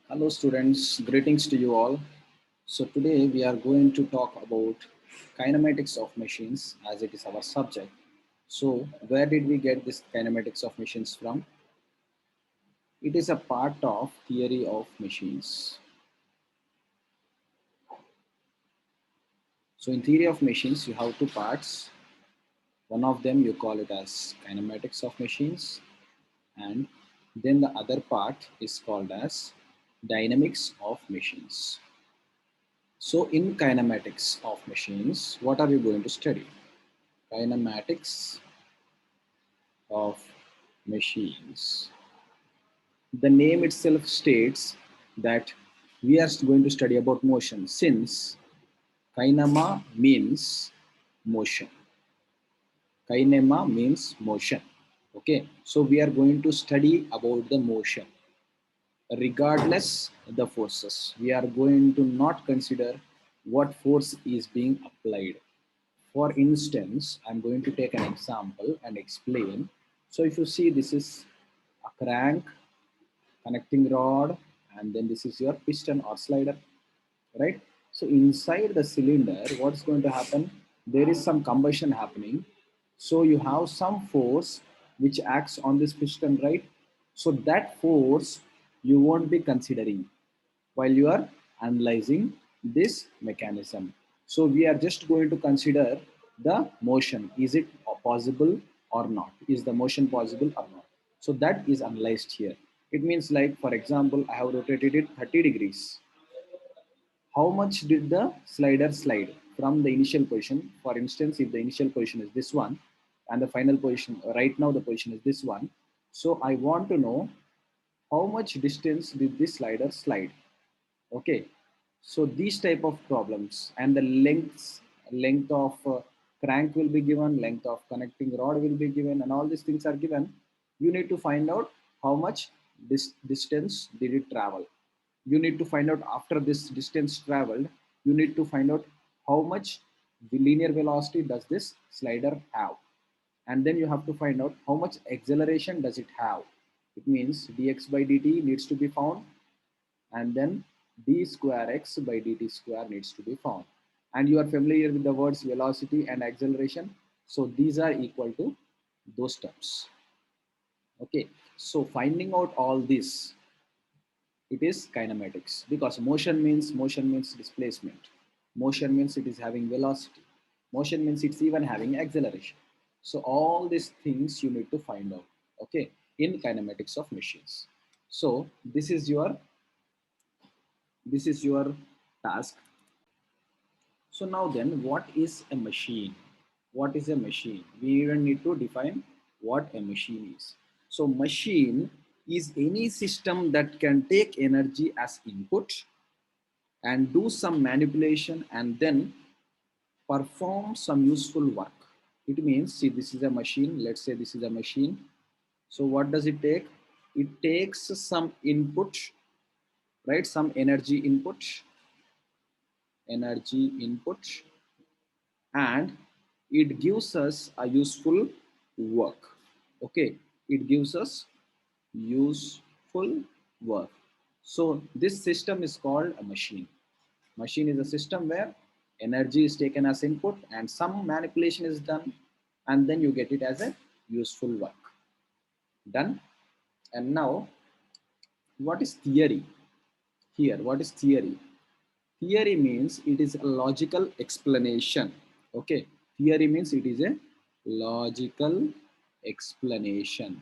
Hello students, greetings to you all. So today we are going to talk about kinematics of machines as it is our subject. So where did we get this kinematics of machines from? It is a part of theory of machines. So in theory of machines you have two parts. One of them you call it as kinematics of machines, and then the other part is called as dynamics of machines. So in kinematics of machines, what are we going to study? Kinematics of machines. The name itself states that we are going to study about motion, since kinema means motion. Kinema means motion. Okay, so we are going to study about the motion regardless the forces. We are going to not consider what force is being applied. For instance, I'm going to take an example and explain. So if you see, this is a crank, connecting rod, and then this is your piston or slider, right? So inside the cylinder, what's going to happen? There is some combustion happening. So you have some force which acts on this piston, right? So that force you won't be considering while you are analyzing this mechanism. So we are just going to consider the motion. Is it possible or not? Is the motion possible or not? So that is analyzed here. It means, like, for example, I have rotated it 30 degrees. How much did the slider slide from the initial position? For instance, if the initial position is this one and the final position, right now the position is this one. So I want to know how much distance did this slider slide. Okay, so these type of problems, and the length of crank will be given, length of connecting rod will be given, and all these things are given. You need to find out how much this distance did it travel. You need to find out, after this distance traveled, you need to find out how much the linear velocity does this slider have, and then you have to find out how much acceleration does it have. It means dx by dt needs to be found, and then d square x by dt square needs to be found. And you are familiar with the words velocity and acceleration, so these are equal to those terms. Okay, so finding out all this, it is kinematics, because motion means displacement, motion means it is having velocity, motion means it's even having acceleration. So all these things you need to find out, okay, in kinematics of machines. So this is your task. So now then, what is a machine? What is a machine? We even need to define what a machine is. So machine is any system that can take energy as input and do some manipulation and then perform some useful work. It means, see, this is a machine. Let's say this is a machine. So what does it take? It takes some input, right? Some energy input, and it gives us a useful work. Okay, it gives us useful work. So this system is called a machine. Machine is a system where energy is taken as input and some manipulation is done, and then you get it as a useful work done. And now, what is theory? Here, what is theory? Theory means it is a logical explanation. Okay, theory means it is a logical explanation.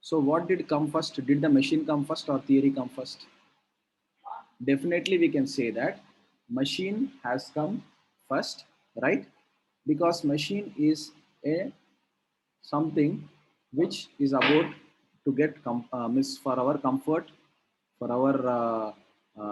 So what did come first? Did the machine come first or theory come first? Definitely we can say that machine has come first, right? Because machine is a something which is about to get miss for our comfort, for our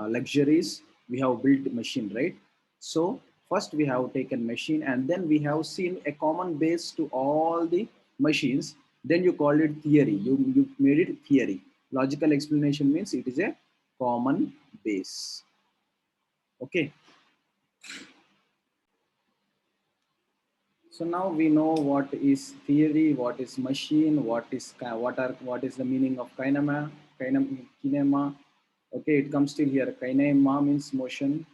luxuries. We have built machine, right? So first we have taken machine, and then we have seen a common base to all the machines. Then you called it theory. You made it theory. Logical explanation means it is a common base. Okay. So now we know what is theory, what is machine, what is the meaning of kinema. kinema. Okay, it comes till here. Kinema means motion.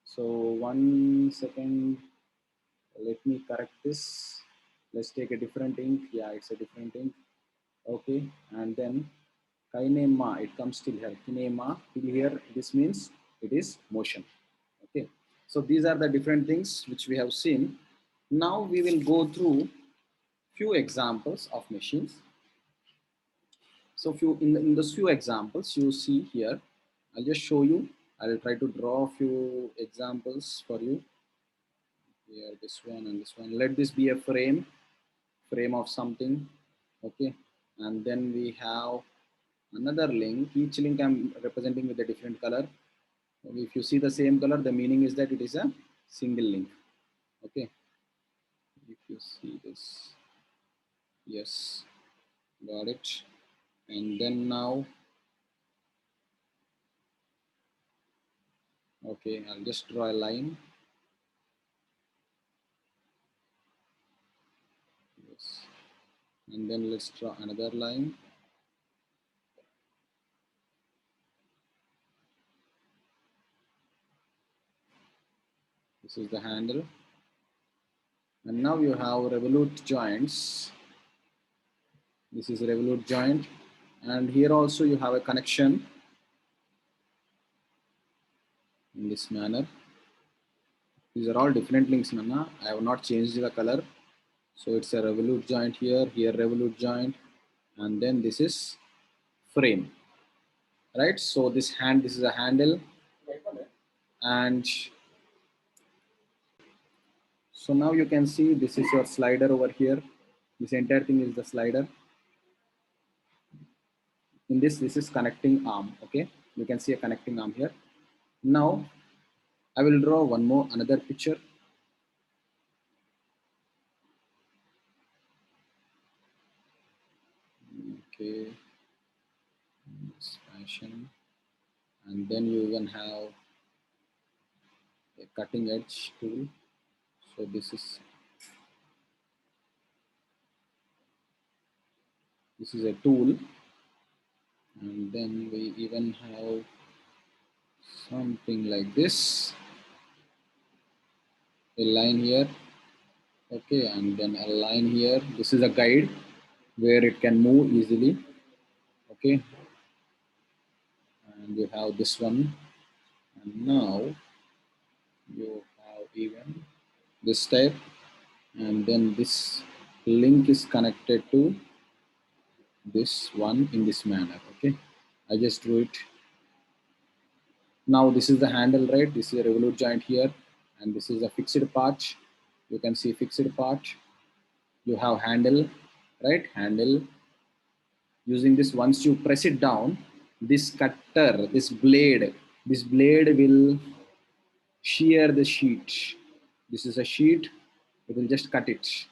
So 1 second, let me correct this. Let's take a different ink. Yeah, it's a different ink. Okay, and then kinema, it comes till here. Kinema till here, this means it is motion. Okay, so these are the different things which we have seen. Now we will go through few examples of machines. So few in those few examples you see here, I'll just show you. I'll try to draw a few examples for you. Here, this one and this one. Let this be a frame of something. Okay, and then we have another link. Each link I'm representing with a different color. If you see the same color, the meaning is that it is a single link. Okay, if you see this, yes, got it. And then now, okay, I'll just draw a line. Yes, and then let's draw another line. This is the handle. And now you have revolute joints. This is a revolute joint. And here also you have a connection in this manner. These are all different links, Nana. I have not changed the color. So it's a revolute joint here, here revolute joint, and then this is frame, right? So this is a handle, and so now you can see this is your slider over here. This entire thing is the slider. In this is connecting arm. Okay, you can see a connecting arm here. Now I will draw another picture. Okay, this fashion, and then you even have a cutting edge tool. So this is a tool, and then we even have something like this, a line here. Okay, and then a line here. This is a guide where it can move easily. Okay, and you have this one, and now you have even this type, and then this link is connected to this one in this manner. Okay, I just drew it. Now this is the handle, right? This is a revolute joint here, and this is a fixed part. You can see fixed part. You have handle, right? Handle. Using this, once you press it down, this cutter, this blade will shear the sheet. This is a sheet. It will just cut it,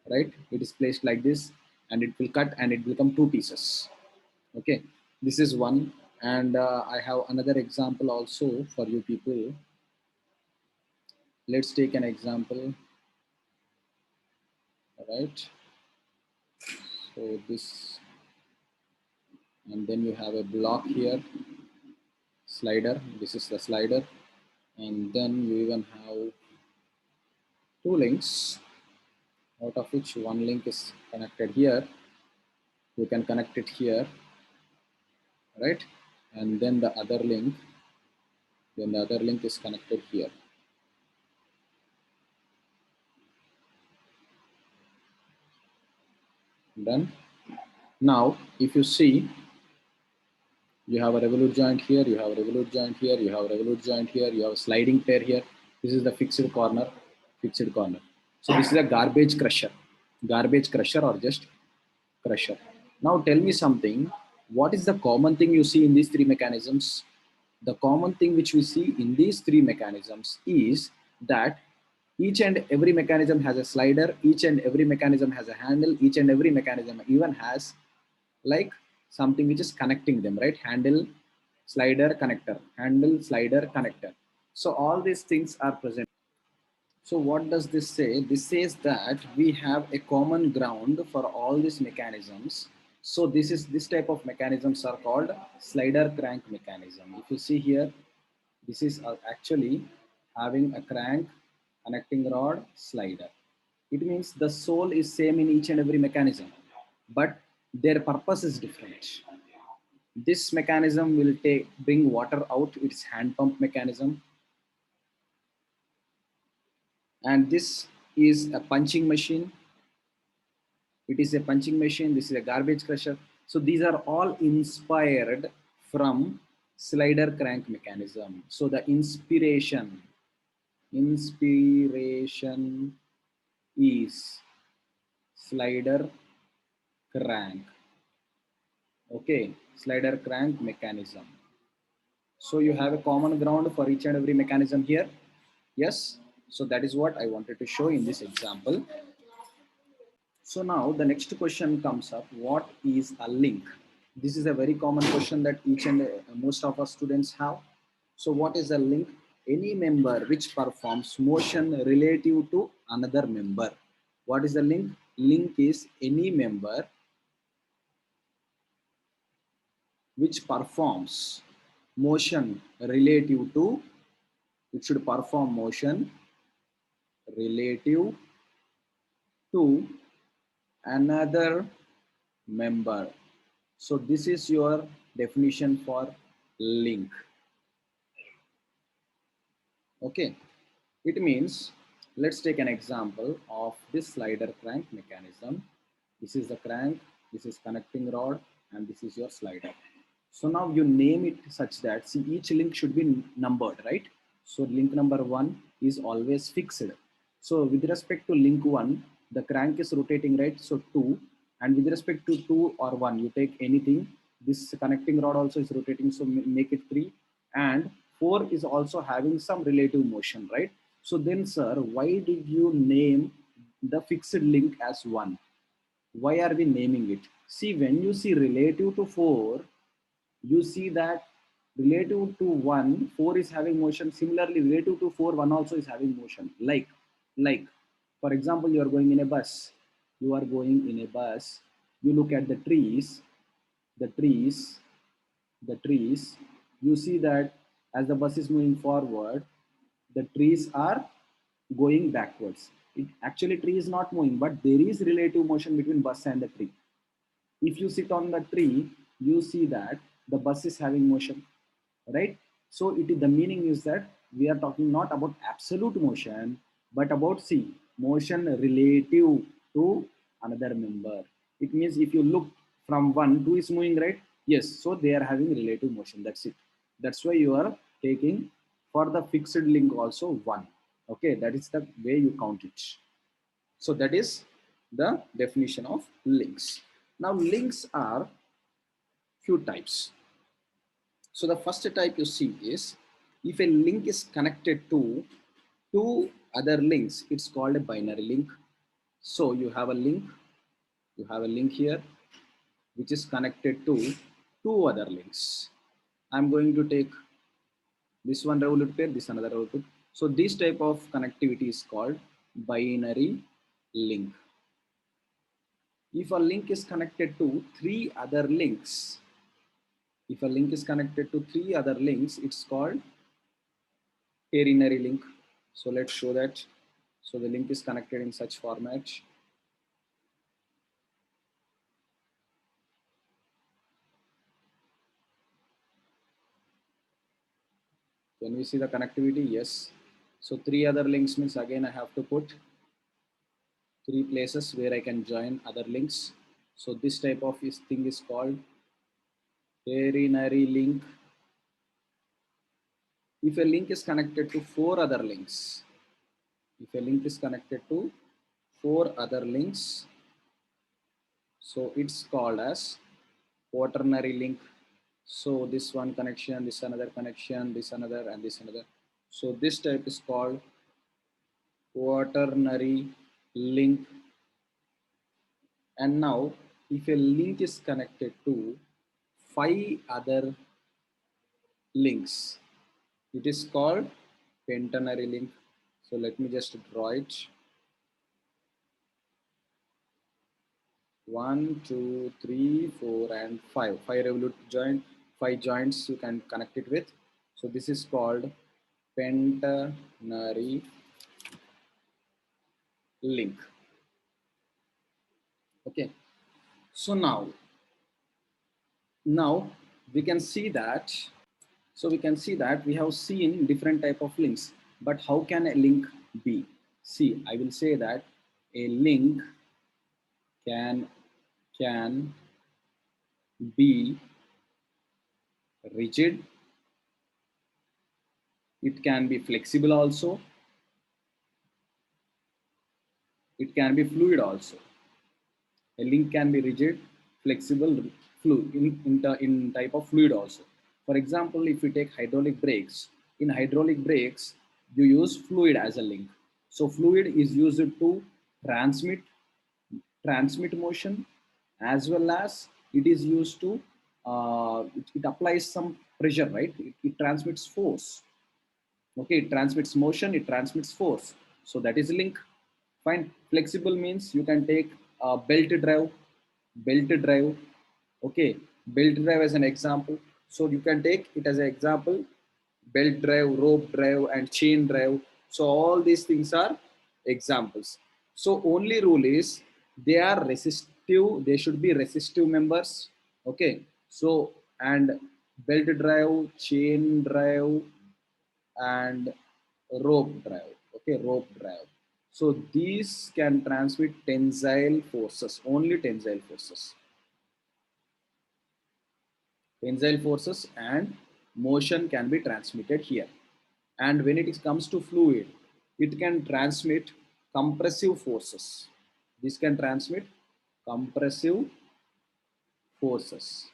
right? It is placed like this, and it will cut, and it will become two pieces. Okay, this is one, and I have another example also for you people. Let's take an example. All right, so this, and then you have a block here, slider. This is the slider, and then you even have two links, out of which one link is connected here. You can connect it here, right? And then the other link, is connected here. Done. Now, if you see, you have a revolute joint here, you have a revolute joint here, you have a revolute joint here, you have a sliding pair here. This is the fixed corner, fixed corner. So this is a garbage crusher or just crusher. Now tell me something, what is the common thing you see in these three mechanisms? The common thing which we see in these three mechanisms is that each and every mechanism has a slider, each and every mechanism has a handle, each and every mechanism even has like something which is connecting them, right? Handle, slider, connector, handle, slider, connector. So all these things are present. So what does this say? This says that we have a common ground for all these mechanisms, So this type of mechanisms are called slider crank mechanism. If you see here, this is actually having a crank, connecting rod, slider. It means the soul is same in each and every mechanism, but their purpose is different. This mechanism will bring water out, its hand pump mechanism, and this is a punching machine. It is a punching machine. This is a garbage crusher. So these are all inspired from slider crank mechanism. So the inspiration is slider crank. Okay, slider crank mechanism. So you have a common ground for each and every mechanism here. Yes. So that is what I wanted to show in this example. So now the next question comes up, what is a link? This is a very common question that each and most of our students have. So what is a link? Any member which performs motion relative to another member. What is the link? Link is any member which performs motion relative to, it should perform motion relative to another member. So this is your definition for link. Okay, it means, let's take an example of this slider crank mechanism. This is the crank, this is connecting rod, and this is your slider. So now you name it such that, see, each link should be numbered, right? So link number 1 is always fixed. So with respect to link 1, the crank is rotating, right? So 2, and with respect to 2 or 1, you take anything. This connecting rod also is rotating, so make it 3, and 4 is also having some relative motion, right? So then, sir, why did you name the fixed link as 1? Why are we naming it? See, when you see relative to 4, you see that relative to 1, 4 is having motion. Similarly, relative to 4, 1 also is having motion. Like, for example, you are going in a bus. You are going in a bus. You look at the trees, the trees, the trees. You see that as the bus is moving forward, the trees are going backwards. It actually tree is not moving, but there is relative motion between bus and the tree. If you sit on the tree, you see that the bus is having motion, right? So the meaning is that we are talking not about absolute motion, but about, see, motion relative to another member. It means if you look from 1, 2 is moving, right? Yes, so they are having relative motion. That's it. That's why you are taking for the fixed link also 1. Okay, that is the way you count it. So that is the definition of links. Now links are few types. So the first type you see is, if a link is connected to two other links, it's called a binary link. So you have a link here which is connected to two other links. I'm going to take this one revolute pair, this another revolute. So this type of connectivity is called binary link. If a link is connected to three other links, if a link is connected to three other links, it's called ternary link. So let's show that. So the link is connected in such format. Can we see the connectivity? Yes. So three other links means, again I have to put three places where I can join other links. So this type of thing is called ternary link. If a link is connected to four other links, if a link is connected to four other links, so it's called as quaternary link. So this one connection, this another connection, this another, and this another. So this type is called quaternary link. And now if a link is connected to five other links, it is called pentanary link. So let me just draw it. 1, 2, 3, 4, and 5. 5 revolute joint, 5 joints you can connect it with. So this is called pentanary link. Okay. So now we can see that. So we can see that we have seen different type of links. But how can a link be? See, I will say that a link can be rigid, it can be flexible also, it can be fluid also. A link can be rigid, flexible, fluid in type of fluid also. For example, if you take hydraulic brakes, in hydraulic brakes, you use fluid as a link. So fluid is used to transmit transmit motion, as well as it is used to it applies some pressure, right? It transmits force. Okay, it transmits motion, it transmits force. So that is a link. Fine. Flexible means you can take a belt drive. Okay, belt drive as an example. So you can take it as an example, belt drive, rope drive, and chain drive. So all these things are examples. So only rule is they are resistive. They should be resistive members. Okay. So and belt drive, chain drive, and rope drive. Okay, rope drive. So these can transmit tensile forces, only tensile forces. Tensile forces and motion can be transmitted here. And when it comes to fluid, it can transmit compressive forces. This can transmit compressive forces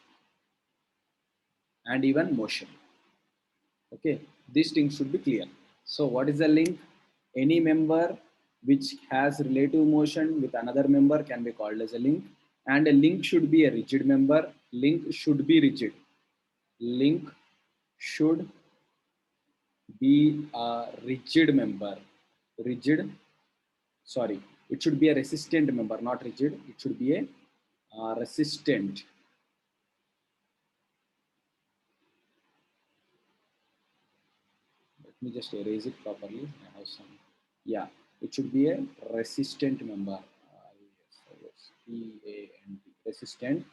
and even motion. Okay, these things should be clear. So what is the link? Any member which has relative motion with another member can be called as a link. And a link should be a rigid member. Link should be rigid. Link should be a rigid member. Rigid, sorry, it should be a resistant member, not rigid. It should be a resistant. Let me just erase it properly. I have some. Yeah, it should be a resistant member. P-A-N-T, resistant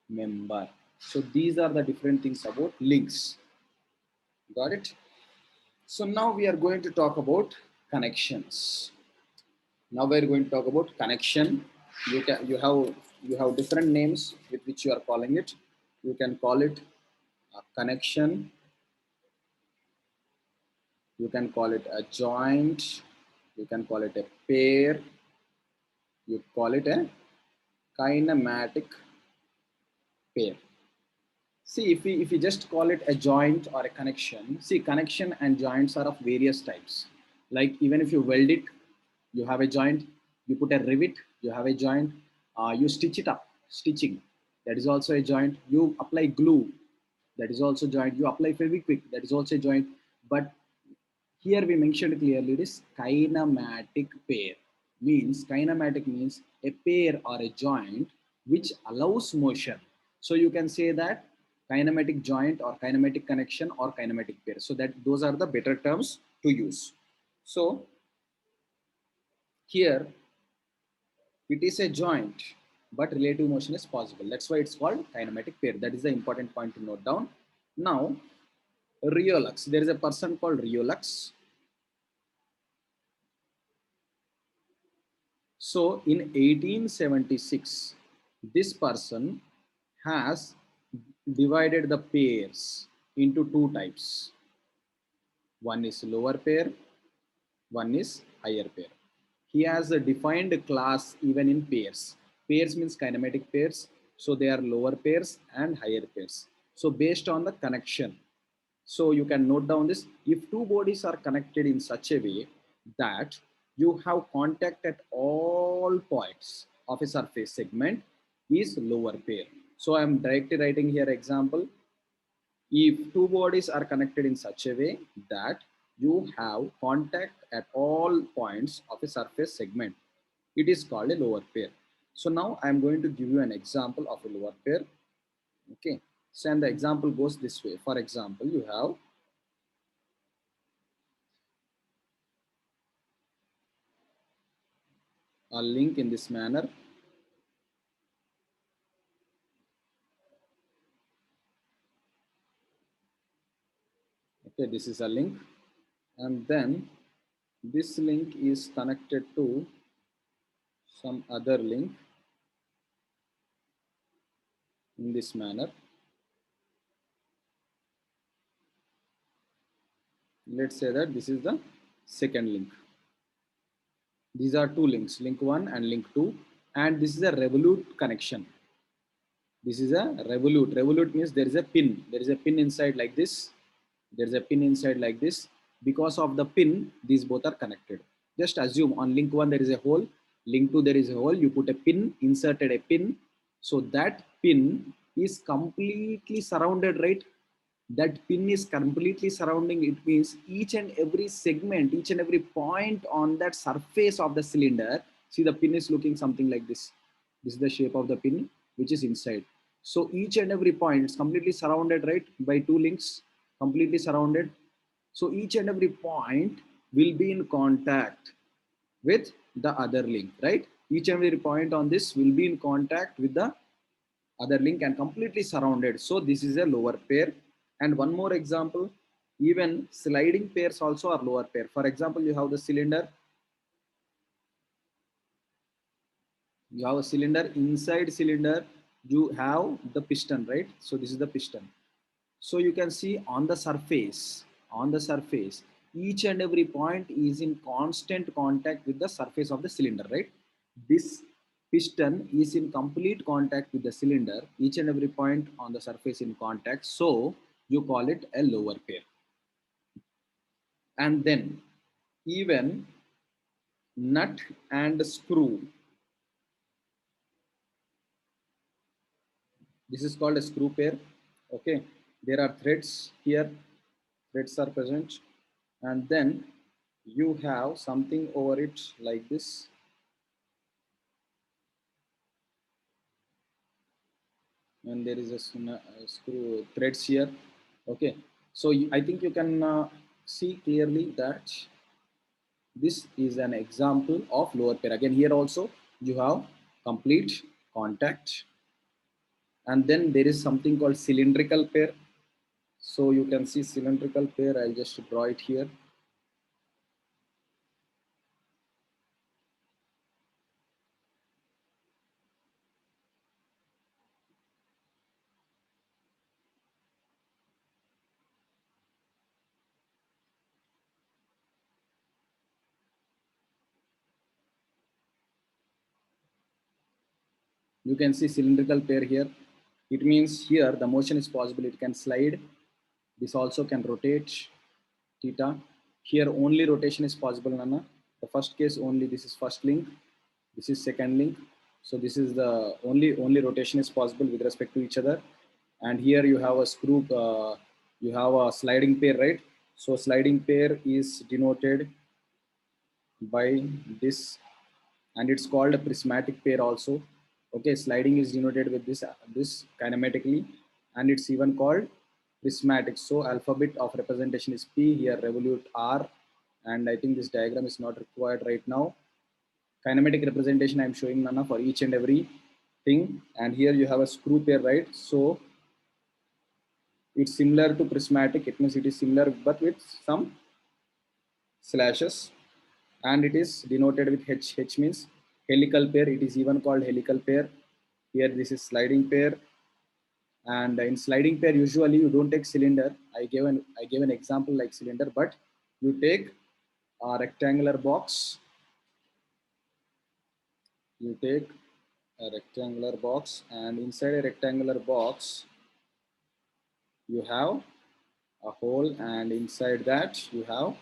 member. So these are the different things about links. Got it? So now we are going to talk about connections. Now we're going to talk about connection. You have different names with which you are calling it. You can call it a connection. You can call it a joint. You can call it a pair. You call it a kinematic pair. See, if we just call it a joint or a connection, see, connection and joints are of various types. Like even if you weld it, you have a joint. You put a rivet, you have a joint. You stitch it up, stitching, that is also a joint. You apply glue, that is also joint. You apply Fevikwik, that is also a joint. But here we mentioned clearly it is kinematic pair. Kinematic means a pair or a joint which allows motion. So you can say that kinematic joint or kinematic connection or kinematic pair. So that those are the better terms to use. So here it is a joint, but relative motion is possible. That's why it's called kinematic pair. That is the important point to note down. Now, Riolux. There is a person called Riolux. So in 1876, this person has divided the pairs into two types. One is lower pair, one is higher pair. He has a defined class even in pairs. Pairs means kinematic pairs. So they are lower pairs and higher pairs. So based on the connection. So you can note down this. If two bodies are connected in such a way that you have contact at all points of a surface segment is lower pair. So I'm directly writing here example. If two bodies are connected in such a way that you have contact at all points of a surface segment, it is called a lower pair. So now I'm going to give you an example of a lower pair. Okay. So and the example goes this way. For example, you have a link in this manner. Okay, this is a link, and then this link is connected to some other link in this manner. Let's say that this is the second link. These are two links, link 1 and link 2, and this is a Revolut connection. This is a Revolut. Revolut means there is a pin. There is a pin inside like this. There is a pin inside like this. Because of the pin, these both are connected. Just assume on link 1 there is a hole, link 2 there is a hole. You put a pin, inserted a pin. So that pin is completely surrounded, right? That pin is completely surrounding. It means each and every segment, each and every point on that surface of the cylinder. See, the pin is looking something like this. This is the shape of the pin which is inside. So each and every point, it's completely surrounded, right, by two links, completely surrounded. So each and every point will be in contact with the other link, right? Each and every point on this will be in contact with the other link and completely surrounded. So this is a lower pair. And one more example, even sliding pairs also are lower pair. For example, you have the cylinder. You have a cylinder. Inside cylinder, you have the piston, right? So this is the piston. So you can see on the surface, each and every point is in constant contact with the surface of the cylinder, right? This piston is in complete contact with the cylinder, each and every point on the surface in contact. So you call it a lower pair. And then even nut and screw. This is called a screw pair. Okay. There are threads here. Threads are present. And then you have something over it like this. And there is a screw threads here. Okay. So I think you can see clearly that this is an example of lower pair. Again, here also you have complete contact. And then there is something called cylindrical pair. So you can see cylindrical pair. I'll just draw it here. You can see cylindrical pair here. It means here the motion is possible. It can slide. This also can rotate theta. Here only rotation is possible, Nana. The first case only, this is first link. This is second link. So this is the only rotation is possible with respect to each other. And here you have a screw, you have a sliding pair, right? So sliding pair is denoted by this, and it's called a prismatic pair also. Okay, sliding is denoted with this kinematically, and it's even called prismatic. So alphabet of representation is P, here Revolut R, and I think this diagram is not required right now. Kinematic representation I'm showing, Nana, for each and every thing. And here you have a screw pair, right? So it's similar to prismatic. It means it is similar but with some slashes, and it is denoted with H. H means helical pair. It is even called helical pair. Here this is sliding pair, and in sliding pair usually you don't take cylinder. I gave an example like cylinder, but you take a rectangular box. You take a rectangular box, and inside a rectangular box you have a hole, and inside that you have,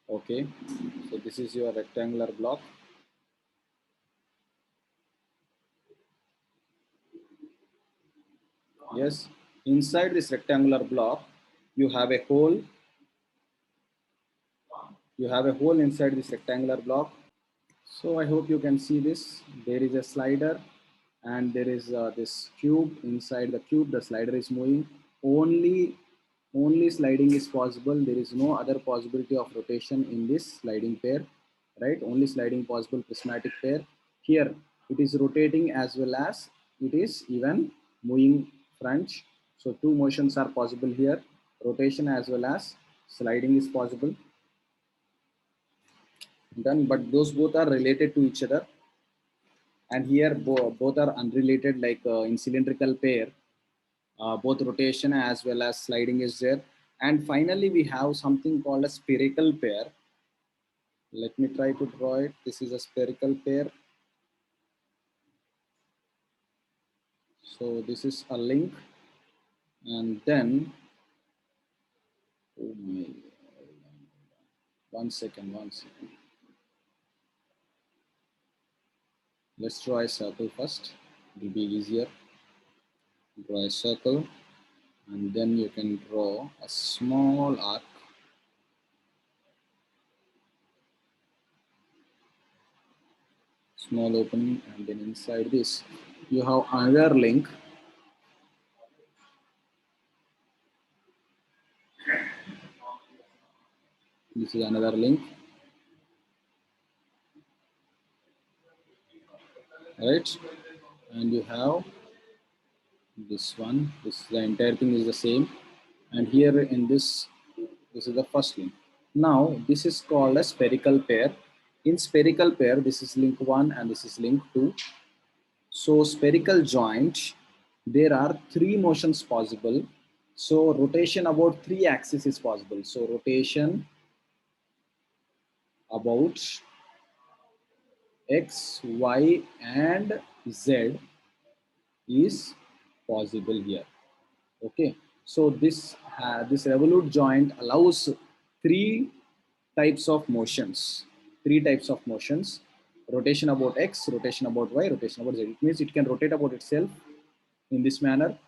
okay, so this is your rectangular block. Yes, inside this rectangular block you have a hole. You have a hole inside this rectangular block. So I hope you can see this. There is a slider and there is this cube. Inside the cube, the slider is moving. Only sliding is possible. There is no other possibility of rotation in this sliding pair, right? Only sliding possible prismatic pair. Here, it is rotating as well as it is even moving front. So two motions are possible here. Rotation as well as sliding is possible. Done, but those both are related to each other. And here both are unrelated, like in cylindrical pair, both rotation as well as sliding is there. And finally we have something called a spherical pair. Let me try to draw it. This is a spherical pair. So this is a link, and then oh my, one second, let's draw a circle first. It will be easier. Draw a circle, and then you can draw a small arc. Small opening, and then inside this you have another link. This is another link, right? And you have this one. The entire thing is the same. And here in this is the first link. Now this is called a spherical pair. In spherical pair, this is link 1 and this is link 2. So spherical joint, there are three motions possible. So rotation about three axes is possible. So rotation about X, Y, and Z is possible here. Okay, so this revolute joint allows three types of motions. Three types of motions: rotation about X, rotation about Y, rotation about Z. It means it can rotate about itself in this manner.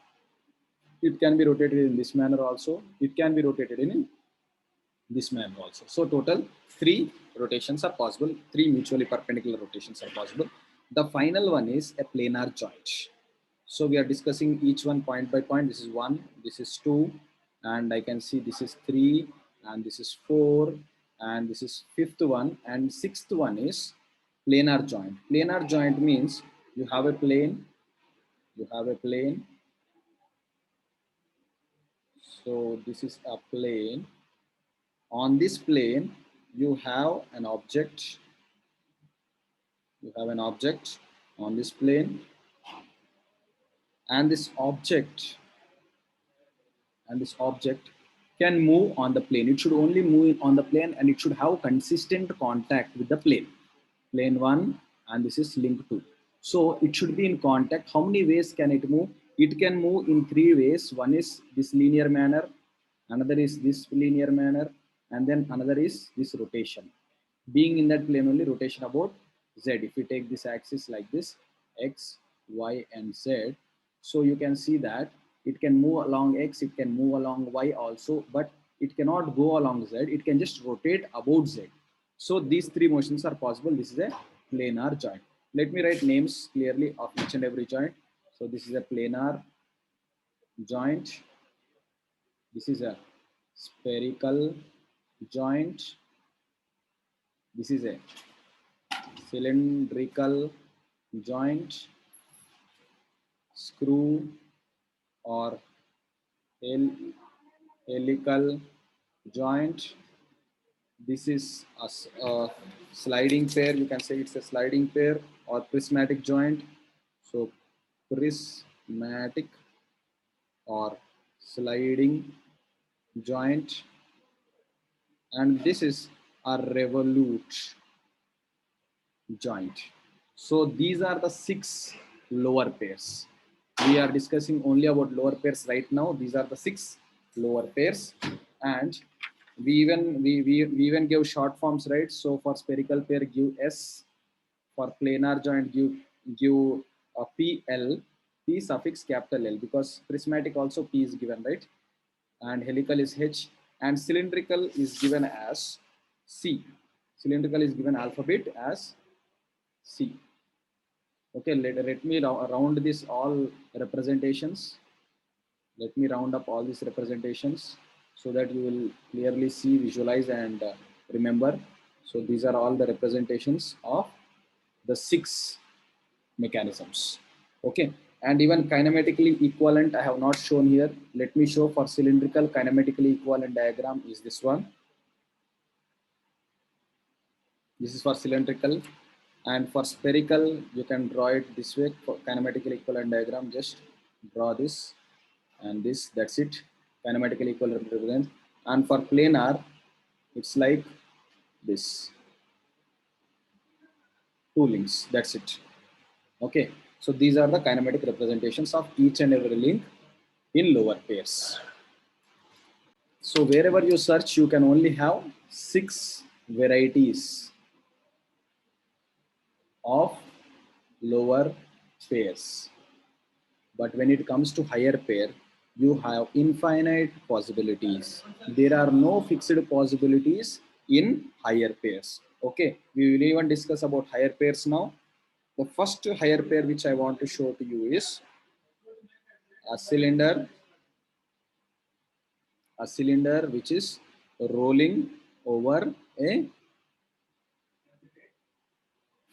It can be rotated in this manner also. It can be rotated in this manner also. So total three rotations are possible. Three mutually perpendicular rotations are possible. The final one is a planar joint. So we are discussing each one point by point. This is 1, this is 2, and I can see this is 3, and this is 4, and this is fifth one, and sixth one is planar joint. Planar joint means you have a plane, so this is a plane. On this plane, you have an object. On this plane, and this object can move on the plane. It should only move on the plane, and it should have consistent contact with the plane. Plane 1, and this is link 2. So it should be in contact. How many ways can it move? It can move in three ways. One is this linear manner, another is this linear manner, and then another is this rotation. Being in that plane only, rotation about Z. If we take this axis like this, X, Y, and Z, so you can see that it can move along X, it can move along Y also, but it cannot go along Z. It can just rotate about Z. So these three motions are possible. This is a planar joint. Let me write names clearly of each and every joint. So this is a planar joint. This is a spherical joint. This is a cylindrical joint, screw or helical joint. This is a sliding pair. You can say it's a sliding pair or prismatic joint. So prismatic or sliding joint. And this is a revolute joint. So these are the 6 lower pairs. We are discussing only about lower pairs right now. These are the 6 lower pairs, and we even give short forms, right? So for spherical pair, give S. For planar joint, give PL, P suffix capital L, because prismatic also P is given, right? and helical is H, and cylindrical is given as C. Cylindrical is given alphabet as C. Okay, let me round this all representations. Let me round up all these representations so that you will clearly see, visualize, and remember. So these are all the representations of the 6 mechanisms. Okay, and even kinematically equivalent I have not shown here. Let me show. For cylindrical, kinematically equivalent diagram is this one. This is for cylindrical, and for spherical you can draw it this way. For kinematically equivalent diagram, just draw this and this, that's it. Kinematically equivalent represents. And for planar, it's like this, 2 links, that's it. Okay, so these are the kinematic representations of each and every link in lower pairs. So wherever you search, you can only have 6 varieties of lower pairs. But when it comes to higher pair, you have infinite possibilities. There are no fixed possibilities in higher pairs. Okay, we will even discuss about higher pairs now. The first higher pair which I want to show to you is a cylinder, which is rolling over a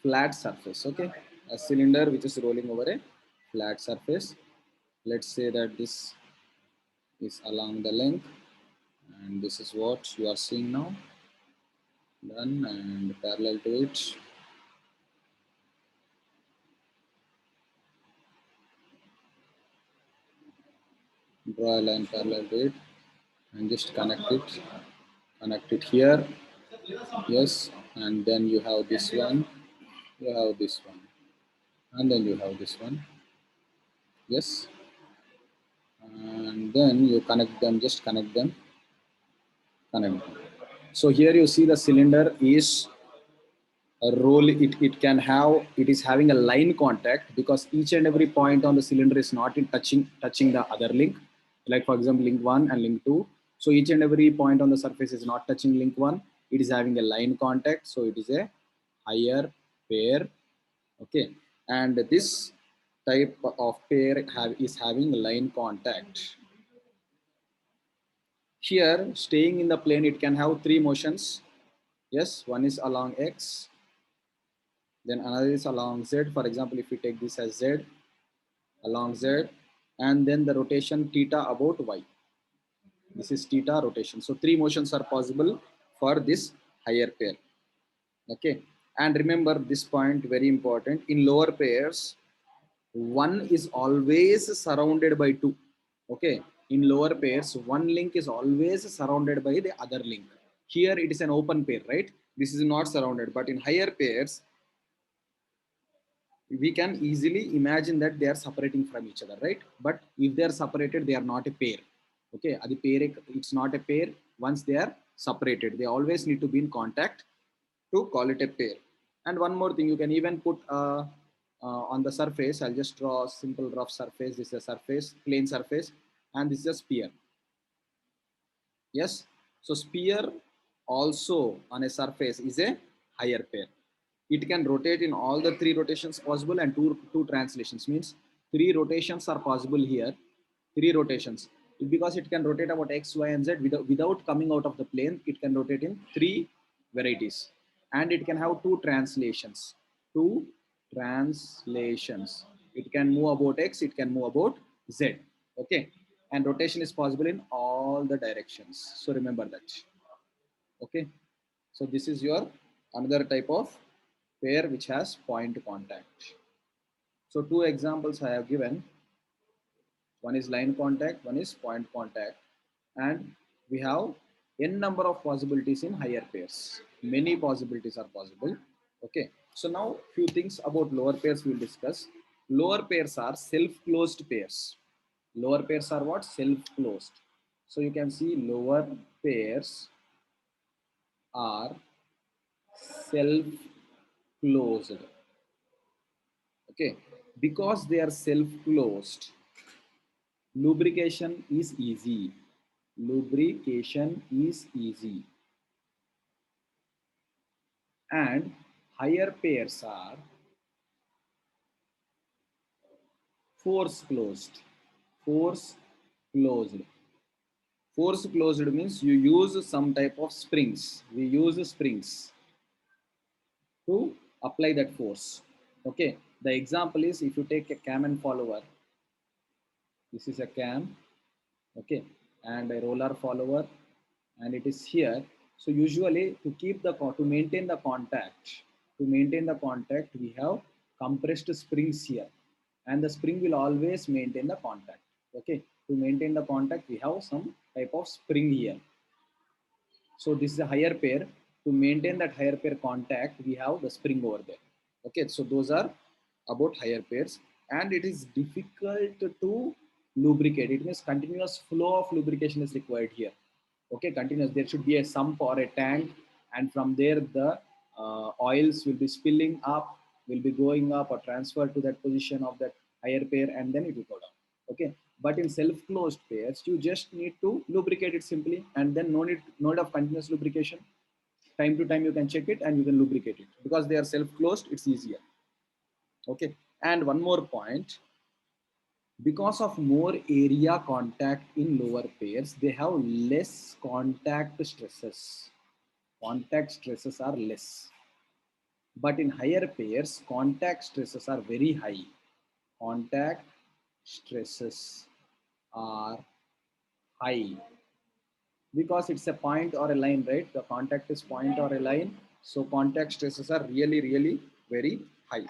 flat surface. Okay, a cylinder which is rolling over a flat surface. Let's say that this is along the length, and this is what you are seeing now. Done, and parallel to it, draw a line parallel to it and just connect it here. Yes, and then you have this one, you have this one, and then you have this one. Yes, and then you connect them, just connect them, connect them. So here you see the cylinder is a roll. It is having a line contact, because each and every point on the cylinder is not in touching the other link. Like for example, link 1 and link 2. So each and every point on the surface is not touching link 1. It is having a line contact, so it is a higher pair. Okay, and this type of pair is having line contact. Here, staying in the plane, it can have 3 motions. Yes, one is along X, then another is along Z. For example, if we take this as Z, along Z, and then the rotation theta about Y. This is theta rotation. So 3 motions are possible for this higher pair. Okay, and remember this point, very important. In lower pairs, one is always surrounded by 2. Okay, in lower pairs, one link is always surrounded by the other link. Here it is an open pair, right? This is not surrounded, but in higher pairs, we can easily imagine that they are separating from each other, right? But if they are separated, they are not a pair. Okay, it's not a pair once they are separated. They always need to be in contact to call it a pair. And one more thing, you can even put on the surface. I'll just draw a simple rough surface. This is a surface, plane surface, and this is a sphere. Yes, so sphere also on a surface is a higher pair. It can rotate in all the 3 rotations possible, and two translations, means 3 rotations are possible here. 3 rotations, because it can rotate about X, Y, and Z without coming out of the plane. It can rotate in 3 varieties, and it can have 2 translations. 2 translations. It can move about X, it can move about Z. Okay, and rotation is possible in all the directions. So remember that. Okay, so this is your another type of pair which has point contact. So 2 examples I have given. One is line contact, one is point contact, and we have n number of possibilities in higher pairs. Many possibilities are possible. Okay, so now few things about lower pairs we will discuss. Lower pairs are self-closed pairs. Lower pairs are what? Self-closed. So you can see lower pairs are self-closed. Okay, because they are self-closed, lubrication is easy. lubrication is easy, and higher pairs are force closed. Force closed. Force closed means you use some type of springs. We use springs to apply that force. Okay. The example is if you take a cam and follower. This is a cam. Okay. And a roller follower, and it is here. So usually to keep the to maintain the contact, we have compressed springs here, and the spring will always maintain the contact. Okay, to maintain the contact, we have some type of spring here. So this is a higher pair. To maintain that higher pair contact, we have the spring over there. Okay, so those are about higher pairs, and it is difficult to lubricate. It means continuous flow of lubrication is required here. Okay, continuous. There should be a sump or a tank, and from there the oils will be spilling up, will be going up or transferred to that position of that higher pair, and then it will go down. Okay, but in self-closed pairs, you just need to lubricate it simply, and then no need of continuous lubrication. Time to time you can check it and you can lubricate it because they are self-closed. It's easier. Okay, and one more point, because of more area contact in lower pairs, they have less contact stresses. Contact stresses are less. But in higher pairs, contact stresses are very high. Contact stresses are high because it's a point or a line, right? The contact is point or a line. So contact stresses are really, really very high.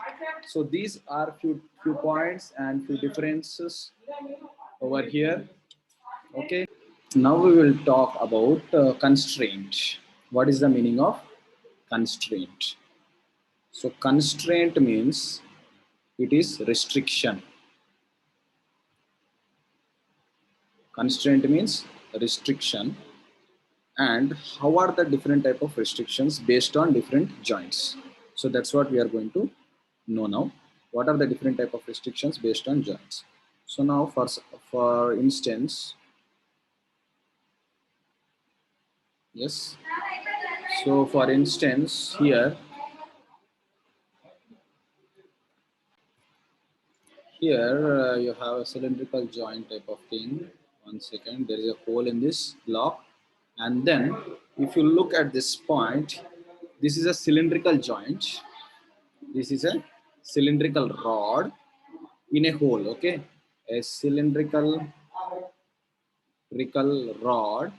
So these are few points and few differences over here. Okay. Now we will talk about constraint. What is the meaning of constraint? So constraint means it is restriction. Constraint means restriction. And how are the different type of restrictions based on different joints? So that's what we are going to know now. What are the different type of restrictions based on joints? So now for instance, yes. So for instance here you have a cylindrical joint type of thing. One second, there is a hole in this block, and then if you look at this point, this is a cylindrical joint. This is a cylindrical rod in a hole. Okay, a cylindrical rod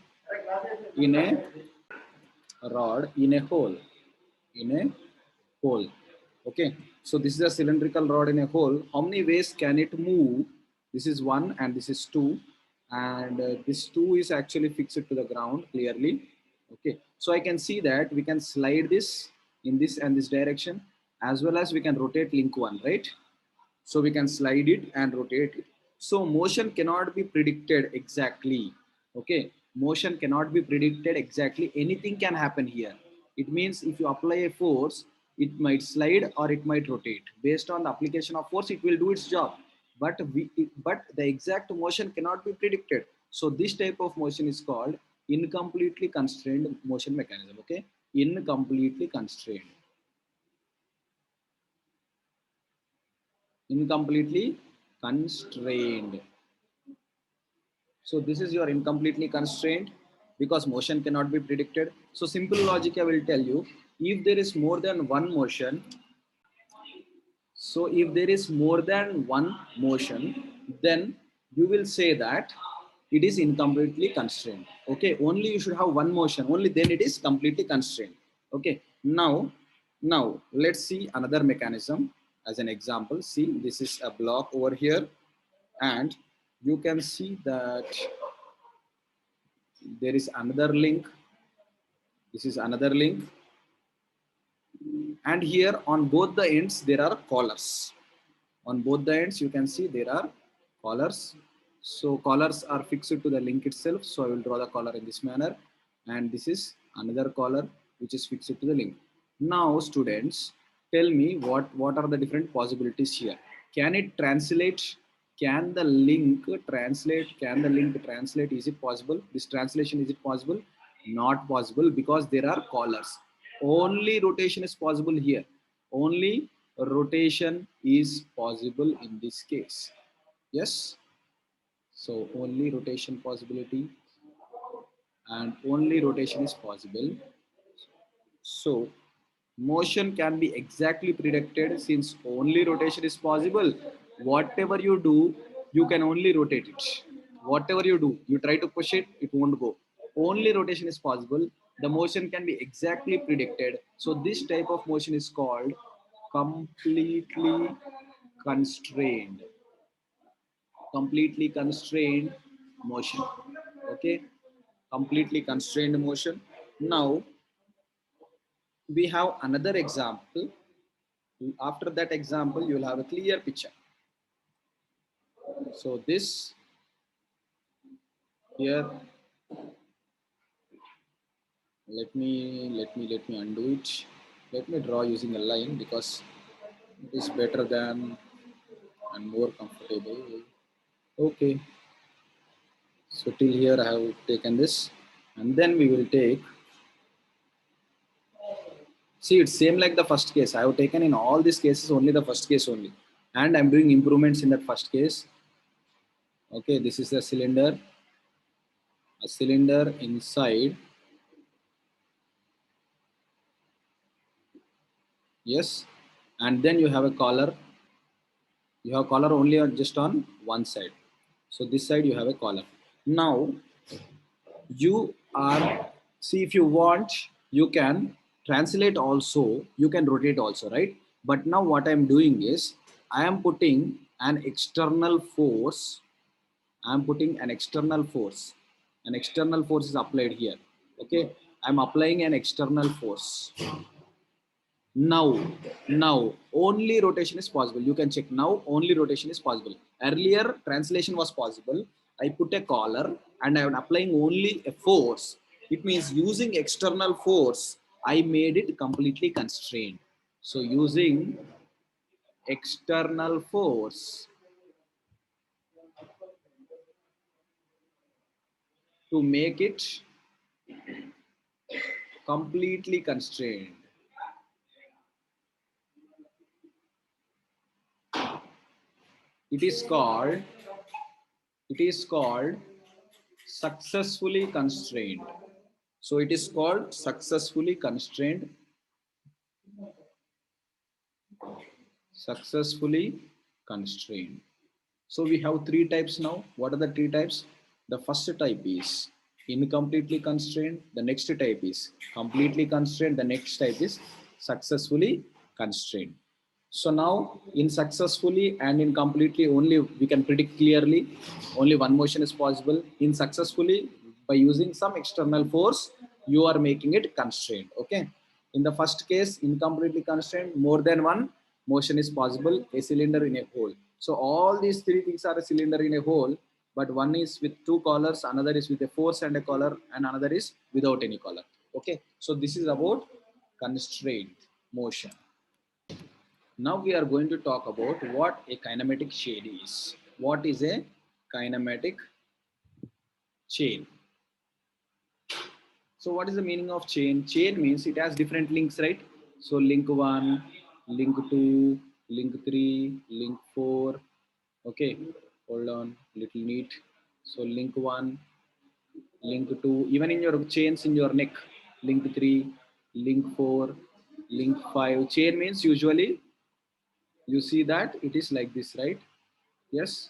in a hole, in a hole. Okay, so this is a cylindrical rod in a hole. How many ways can it move? This is one and this is two, and this two is actually fixed to the ground clearly. Okay, so I can see that we can slide this in this and this direction, as well as we can rotate link one, right? So we can slide it and rotate it. So motion cannot be predicted exactly. Okay, motion cannot be predicted exactly. Anything can happen here. It means if you apply a force, it might slide or it might rotate. Based on the application of force, it will do its job. But the exact motion cannot be predicted. So this type of motion is called incompletely constrained motion mechanism. Okay, incompletely constrained. Incompletely constrained. So this is your incompletely constrained because motion cannot be predicted. So simple logic I will tell you, if there is more than one motion, so if there is more than one motion, then you will say that it is incompletely constrained. Okay, only you should have one motion, only then it is completely constrained. Okay, now let's see another mechanism as an example. See, this is a block over here, and you can see that there is another link. This is another link, and here on both the ends there are collars. On both the ends you can see there are collars. So collars are fixed to the link itself, so I will draw the collar in this manner, and this is another collar which is fixed to the link. Now students, tell me what are the different possibilities here. Can it translate? Can the link translate? Can the link translate? Is it possible? This translation, is it possible? Not possible, because there are collars. Only rotation is possible here. Only rotation is possible in this case. Yes. So only rotation possibility, and only rotation is possible. So motion can be exactly predicted, since only rotation is possible. Whatever you do, you can only rotate it. Whatever you do, you try to push it, it won't go. Only rotation is possible. The motion can be exactly predicted. So this type of motion is called completely constrained. Completely constrained motion. Okay, completely constrained motion. Now we have another example. After that example, you will have a clear picture. So this here, let me undo it. Let me draw using a line, because it is better than and more comfortable. Okay, so till here I have taken this, and then we will take. See, it's same like the first case. I have taken in all these cases only the first case only, and I'm doing improvements in that first case. Okay, this is a cylinder inside. Yes, and then you have a collar. You have collar only on just on one side. So this side you have a collar. Now you are, see, if you want, you can translate also, you can rotate also, right? But now what I'm doing is, I am putting an external force. I'm putting an external force. An external force is applied here. Okay, I'm applying an external force. Now only rotation is possible. You can check now, only rotation is possible. Earlier translation was possible. I put a collar and I am applying only a force. It means using external force, I made it completely constrained. So using external force to make it completely constrained. It is called, it is called successfully constrained. So it is called successfully constrained. Successfully constrained. So we have three types now. What are the three types? The first type is incompletely constrained. The next type is completely constrained. The next type is successfully constrained. So now in successfully and in completely, only we can predict clearly, only one motion is possible. In successfully, by using some external force, you are making it constrained. Okay. In the first case, incompletely constrained, more than one motion is possible, a cylinder in a hole. So all these three things are a cylinder in a hole, but one is with two collars, another is with a force and a collar, and another is without any collar. Okay. So this is about constrained motion. Now we are going to talk about what a kinematic chain is. What is a kinematic chain? So what is the meaning of chain? Chain means it has different links, right? So link 1, link 2, link 3, link 4. Okay, hold on, little neat. So link 1, link 2, even in your chains in your neck, link 3, link 4, link 5. Chain means usually you see that it is like this, right? Yes,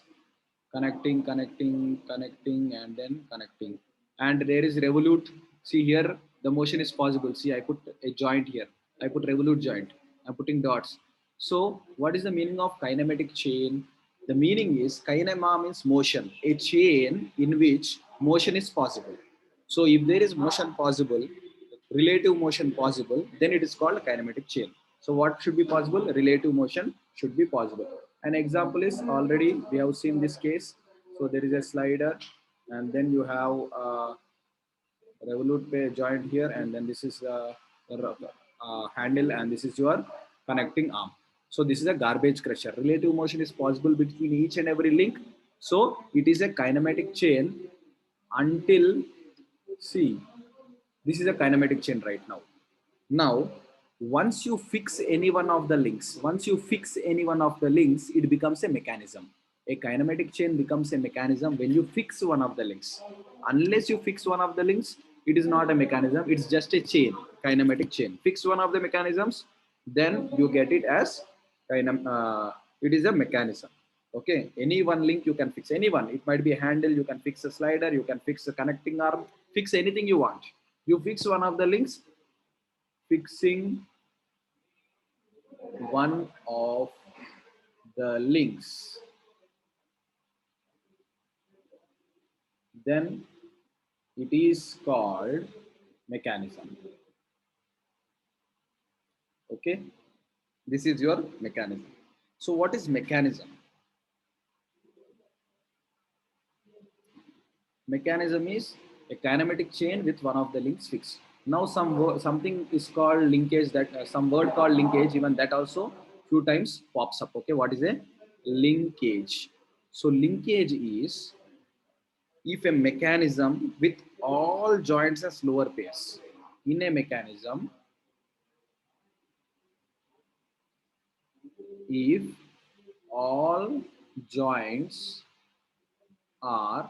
connecting, connecting, connecting, and then connecting. And there is revolute. See here, the motion is possible. See, I put a joint here. I put revolute joint. I'm putting dots. So what is the meaning of kinematic chain? The meaning is kinema means motion, a chain in which motion is possible. So if there is motion possible, relative motion possible, then it is called a kinematic chain. So what should be possible? Relative motion should be possible. An example is, already we have seen this case. So there is a slider, and then you have a revolute pay joint here, and then this is a handle, and this is your connecting arm. So this is a garbage crusher. Relative motion is possible between each and every link. So it is a kinematic chain until, see, this is a kinematic chain right now. Now, once you fix any one of the links, it becomes a mechanism. A kinematic chain becomes a mechanism when you fix one of the links. Unless you fix one of the links, it is not a mechanism. It's just a chain, kinematic chain. Fix one of the mechanisms, then you get it as it is a mechanism. Okay, any one link you can fix, anyone. It might be a handle, you can fix a slider, you can fix a connecting arm, fix anything you want. You fix one of the links, fixing one of the links, then it is called mechanism. Okay, this is your mechanism. So what is mechanism? Mechanism is a kinematic chain with one of the links fixed. Now something is called linkage, that some word called linkage, even that also few times pops up. Okay, what is a linkage? So linkage is if a mechanism with all joints has lower pace. In a mechanism, if all joints are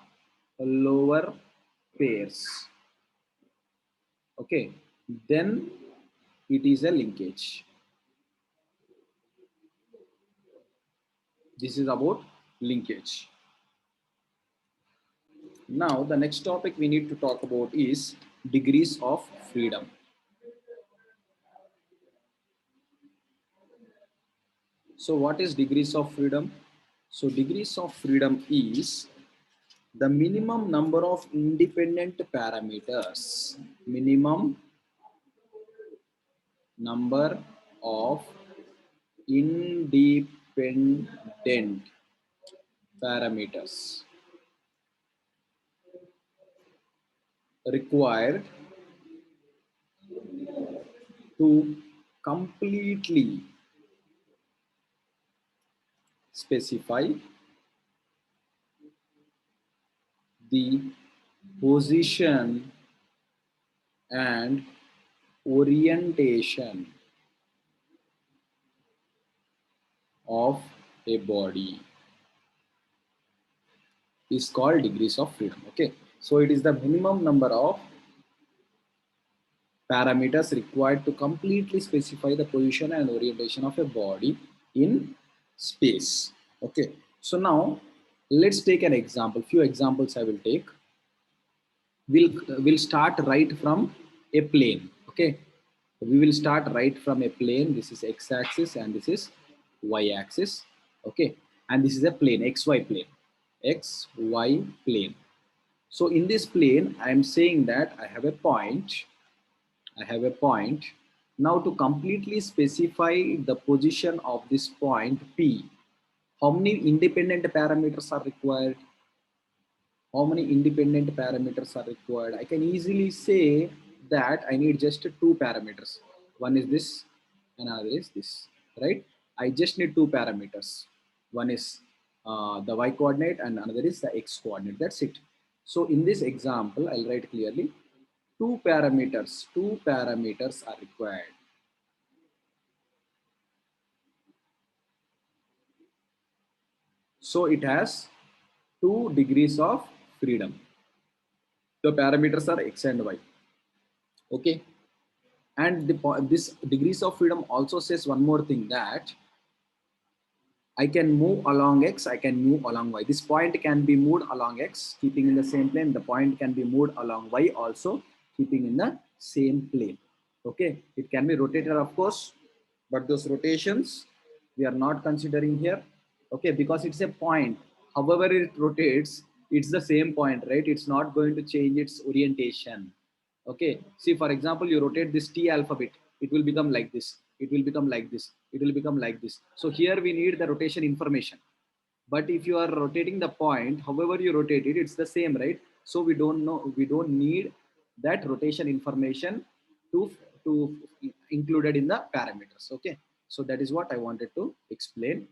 lower pairs, okay, then it is a linkage. This is about linkage. Now the next topic we need to talk about is degrees of freedom. So what is degrees of freedom? So degrees of freedom is the minimum number of independent parameters. Minimum number of independent parameters required to completely specify the position and orientation of a body is called degrees of freedom. Okay, so it is the minimum number of parameters required to completely specify the position and orientation of a body in space. Okay, so now let's take an example. Few examples I will take. We'll start right from a plane. Okay, we will start right from a plane. This is x-axis and this is y-axis. Okay, and this is a plane, xy plane, xy plane. So in this plane, I am saying that I have a point. I have a point. Now to completely specify the position of this point P, how many independent parameters are required? How many independent parameters are required? I can easily say that I need just two parameters. One is this, another is this, right? I just need two parameters. One is the y coordinate and another is the x coordinate. That's it. So in this example, I'll write clearly two parameters are required. So it has 2 degrees of freedom. The parameters are x and y. Okay. And this degrees of freedom also says one more thing, that I can move along x, I can move along y. This point can be moved along x, keeping in the same plane. The point can be moved along y also, keeping in the same plane. Okay, it can be rotated, of course, but those rotations we are not considering here. Okay, because it's a point. However it rotates, it's the same point, right? It's not going to change its orientation. Okay, see, for example, you rotate this T alphabet, it will become like this, it will become like this, it will become like this. So here we need the rotation information. But if you are rotating the point, however you rotate it, it's the same, right? So we don't know, we don't need that rotation information to included in the parameters. Okay, So that is what I wanted to explain.